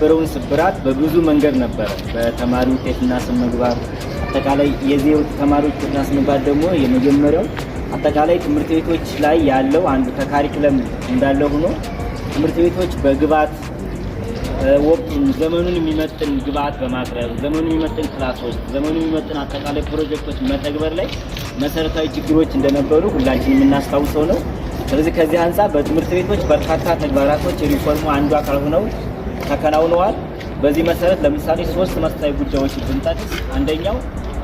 የነበረውን ስብራት በብዙ መንገድ ነበር። በተማሪ ውጤትና ስነ ምግባር አጠቃላይ የዚህ ተማሪዎች ውጤትና ስነ ምግባር ደግሞ የመጀመሪያው አጠቃላይ ትምህርት ቤቶች ላይ ያለው አንዱ ከካሪኩለም እንዳለ ሆኖ ትምህርት ቤቶች በግብዓት ወቅቱን ዘመኑን የሚመጥን ግብዓት በማቅረብ ዘመኑን የሚመጥን ክላሶች ዘመኑን የሚመጥን አጠቃላይ ፕሮጀክቶች መተግበር ላይ መሰረታዊ ችግሮች እንደነበሩ ሁላችንም የምናስታውሰው ነው። ስለዚህ ከዚህ አንፃር በትምህርት ቤቶች በርካታ ተግባራቶች የሪፎርሙ አንዱ አካል ሆነው ተከናውነዋል። በዚህ መሰረት ለምሳሌ 3 መሰረታዊ ጉዳዮች ብንጠቅስ አንደኛው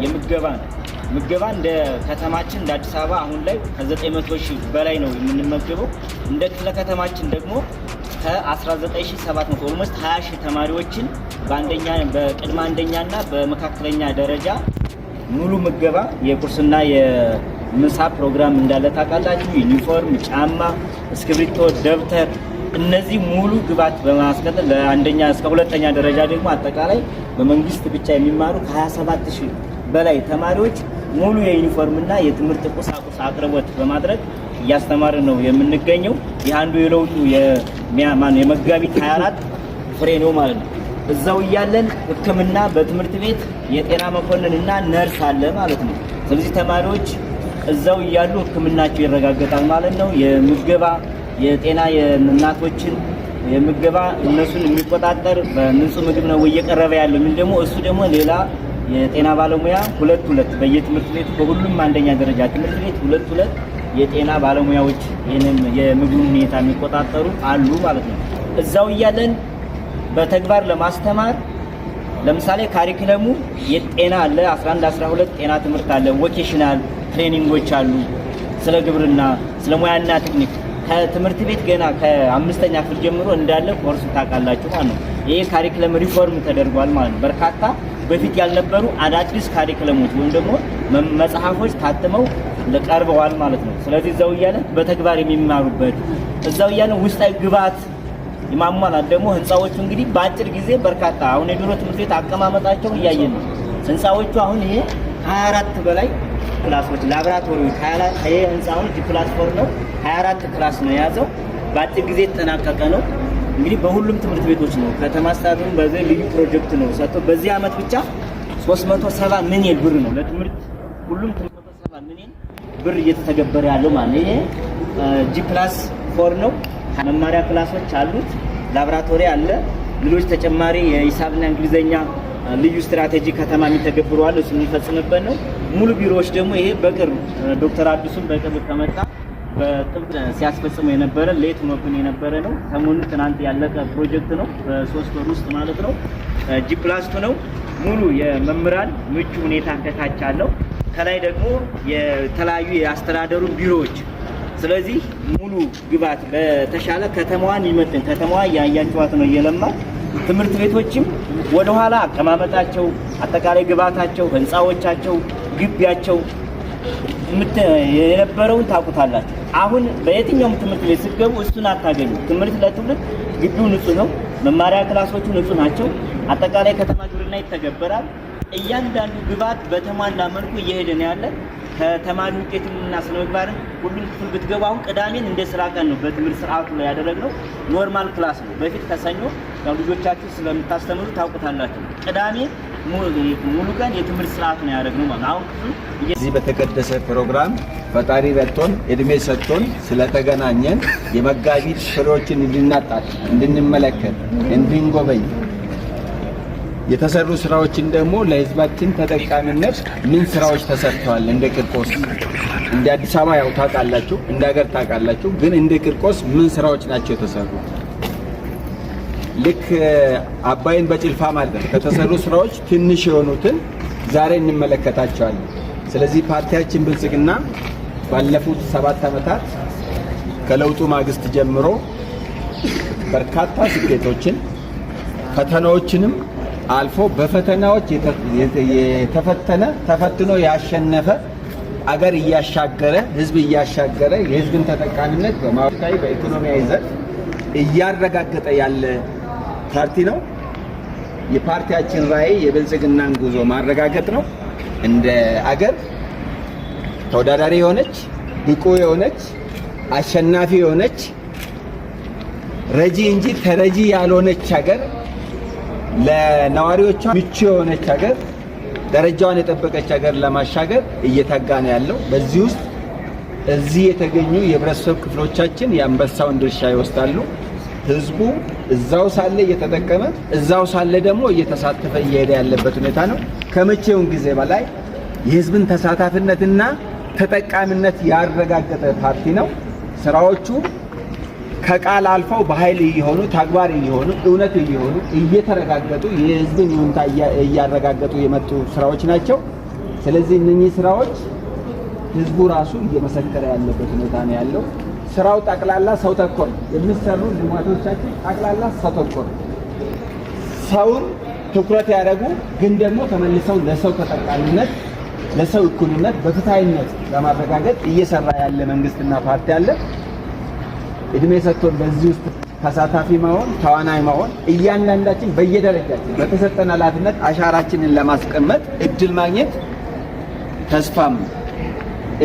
የምገባ ነው። ምገባ እንደ ከተማችን እንደ አዲስ አበባ አሁን ላይ ከ900,000 በላይ ነው የምንመገበው። እንደ ክፍለ ከተማችን ደግሞ ከ19,700 ኦልሞስት 20,000 ተማሪዎችን በአንደኛ በቅድመ አንደኛና በመካከለኛ ደረጃ ሙሉ ምገባ የቁርስና የምሳ ፕሮግራም እንዳለ ታውቃላችሁ። ዩኒፎርም፣ ጫማ፣ እስክሪብቶ፣ ደብተር እነዚህ ሙሉ ግብዓት በማስቀጠል ለአንደኛ እስከ ሁለተኛ ደረጃ ደግሞ አጠቃላይ በመንግስት ብቻ የሚማሩ ከ27,000 በላይ ተማሪዎች ሙሉ የዩኒፎርምና የትምህርት ቁሳቁስ አቅርቦት በማድረግ እያስተማርን ነው የምንገኘው። የአንዱ የለውጡ የመጋቢት 24 ፍሬ ነው ማለት ነው። እዛው እያለን ሕክምና በትምህርት ቤት የጤና መኮንንና ነርስ አለ ማለት ነው። ስለዚህ ተማሪዎች እዛው እያሉ ሕክምናቸው ይረጋገጣል ማለት ነው። የምገባ የጤና የእናቶችን የምገባ እነሱን የሚቆጣጠር በንጹህ ምግብ ነው እየቀረበ ያለው። ምን ደግሞ እሱ ደግሞ ሌላ የጤና ባለሙያ ሁለት በየትምህርት ቤቱ በሁሉም አንደኛ ደረጃ ትምህርት ቤት ሁለት የጤና ባለሙያዎች ይሄንን የምግብ ሁኔታ የሚቆጣጠሩ አሉ ማለት ነው። እዛው እያለን በተግባር ለማስተማር ለምሳሌ ካሪኩለሙ የጤና አለ 11 12 ጤና ትምህርት አለ። ቮኬሽናል ትሬኒንጎች አሉ። ስለ ግብርና፣ ስለ ሙያና ቴክኒክ ከትምህርት ቤት ገና ከ5ኛ ክፍል ጀምሮ እንዳለ ኮርስ ታውቃላችሁ ማለት ነው። ይሄ ካሪኩለም ሪፎርም ተደርጓል ማለት ነው። በርካታ በፊት ያልነበሩ አዳዲስ ካሪኩለሞች ወይም ደግሞ መጽሐፎች ታትመው ቀርበዋል ማለት ነው። ስለዚህ እዛው እያለን በተግባር የሚማሩበት እዛው እያለን ውስጣዊ ግብዓት የማሟላት ደግሞ ህንፃዎቹ እንግዲህ በአጭር ጊዜ በርካታ አሁን የድሮ ትምህርት ቤት አቀማመጣቸው እያየን ነው። ህንፃዎቹ አሁን ይሄ 24 በላይ ክላሶች ላብራቶሪዎች ይሄ ህንፃውን ጂ+4 ነው 24 ክላስ ነው የያዘው። በአጭር ጊዜ የተጠናቀቀ ነው። እንግዲህ በሁሉም ትምህርት ቤቶች ነው ከተማ አስተዳደሩ በዚህ ልዩ ፕሮጀክት ነው ሰጥቶ በዚህ አመት ብቻ 370 ሚሊዮን ብር ነው ለትምህርት ሁሉም 370 ሚሊዮን ብር እየተተገበረ ያለው ማለት ነው። ይሄ ጂ+4 ነው። መማሪያ ክላሶች አሉት፣ ላብራቶሪ አለ፣ ሌሎች ተጨማሪ የሂሳብና እንግሊዘኛ ልዩ ስትራቴጂ ከተማ የሚተገብሩ አለ እሱ የሚፈጽምበት ነው። ሙሉ ቢሮዎች ደግሞ ይሄ በቅርብ ዶክተር አዲሱም በቅርብ ከመጣ በጥብቅ ሲያስፈጽሙ የነበረ ሌት ሞክን የነበረ ነው። ሰሞኑን ትናንት ያለቀ ፕሮጀክት ነው በ3 ወር ውስጥ ማለት ነው። ጂ+2 ነው። ሙሉ የመምህራን ምቹ ሁኔታ ከታች አለው። ከላይ ደግሞ የተለያዩ የአስተዳደሩ ቢሮዎች ስለዚህ ሙሉ ግብዓት በተሻለ ከተማዋን ይመጥን ከተማዋ ያያችኋት ነው እየለማ ትምህርት ቤቶችም ወደ ኋላ አቀማመጣቸው አጠቃላይ ግብዓታቸው ህንፃዎቻቸው ግቢያቸው የነበረውን ታውቁታላችሁ። አሁን በየትኛውም ትምህርት ቤት ስትገቡ እሱን አታገኙ። ትምህርት ለትምህርት ግቢው ንጹህ ነው። መማሪያ ክላሶቹ ንጹህ ናቸው። አጠቃላይ ከተማ ግብርና ይተገበራል። እያንዳንዱ ግብዓት በተሟላ መልኩ እየሄደ ነው ያለ። ከተማሪ ውጤትና ስነ ምግባርን ሁሉም ክፍል ብትገቡ አሁን ቅዳሜን እንደ ስራ ቀን ነው በትምህርት ስርዓቱ ላይ ያደረግነው። ኖርማል ክላስ ነው። በፊት ከሰኞ ያው ልጆቻችሁ ስለምታስተምሩ ታውቁታላችሁ። ቅዳሜ ሙሉ ቀን የትምህርት ስርዓት ነው ያደረግነው ማለት ነው። አሁን እዚህ በተቀደሰ ፕሮግራም ፈጣሪ ረድቶን እድሜ ሰጥቶን ስለተገናኘን የመጋቢት ፍሬዎችን እንድናጣጥ እንድንመለከት እንድንጎበኝ የተሰሩ ስራዎችን ደግሞ ለህዝባችን ተጠቃሚነት ምን ስራዎች ተሰርተዋል እንደ ቂርቆስ እንደ አዲስ አበባ ያው ታውቃላችሁ እንደ ሀገር ታውቃላችሁ ግን እንደ ቂርቆስ ምን ስራዎች ናቸው የተሰሩት ልክ አባይን በጭልፋ ማለት ከተሰሩ ስራዎች ትንሽ የሆኑትን ዛሬ እንመለከታቸዋለን። ስለዚህ ፓርቲያችን ብልጽግና ባለፉት 7 ዓመታት ከለውጡ ማግስት ጀምሮ በርካታ ስኬቶችን ፈተናዎችንም አልፎ በፈተናዎች ተፈትኖ ያሸነፈ አገር እያሻገረ ህዝብ እያሻገረ የህዝብን ተጠቃሚነት በማህበራዊ በኢኮኖሚያዊ ዘርፍ እያረጋገጠ ያለ ፓርቲ ነው። የፓርቲያችን ራዕይ የብልጽግናን ጉዞ ማረጋገጥ ነው። እንደ አገር ተወዳዳሪ የሆነች ብቁ የሆነች አሸናፊ የሆነች ረጂ እንጂ ተረጂ ያልሆነች ሀገር ለነዋሪዎቿ ምቹ የሆነች ሀገር፣ ደረጃዋን የጠበቀች ሀገር ለማሻገር እየተጋ ነው ያለው። በዚህ ውስጥ እዚህ የተገኙ የህብረተሰብ ክፍሎቻችን የአንበሳውን ድርሻ ይወስዳሉ። ህዝቡ እዛው ሳለ እየተጠቀመ እዛው ሳለ ደግሞ እየተሳተፈ እየሄደ ያለበት ሁኔታ ነው። ከመቼውም ጊዜ በላይ የህዝብን ተሳታፊነትና ተጠቃሚነት ያረጋገጠ ፓርቲ ነው። ስራዎቹ ከቃል አልፈው በኃይል እየሆኑ ተግባር እየሆኑ እውነት እየሆኑ እየተረጋገጡ የህዝብን ይሁንታ እያረጋገጡ የመጡ ስራዎች ናቸው። ስለዚህ እነኚህ ስራዎች ህዝቡ ራሱ እየመሰከረ ያለበት ሁኔታ ነው ያለው። ስራው ጠቅላላ ሰው ተኮር የሚሰሩ ልማቶቻችን ጠቅላላ ሰው ተኮር ሰውን ትኩረት ያደረጉ ግን ደግሞ ተመልሰው ለሰው ተጠቃሚነት ለሰው እኩልነት በፍትሃዊነት ለማረጋገጥ እየሰራ ያለ መንግስትና ፓርቲ አለ። እድሜ ሰጥቶን በዚህ ውስጥ ተሳታፊ መሆን ተዋናይ መሆን እያንዳንዳችን በየደረጃችን በተሰጠን ኃላፊነት አሻራችንን ለማስቀመጥ እድል ማግኘት ተስፋም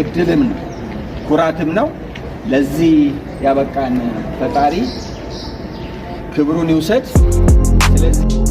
እድልም ነው ኩራትም ነው። ለዚህ ያበቃን ፈጣሪ ክብሩን ይውሰድ። ስለዚህ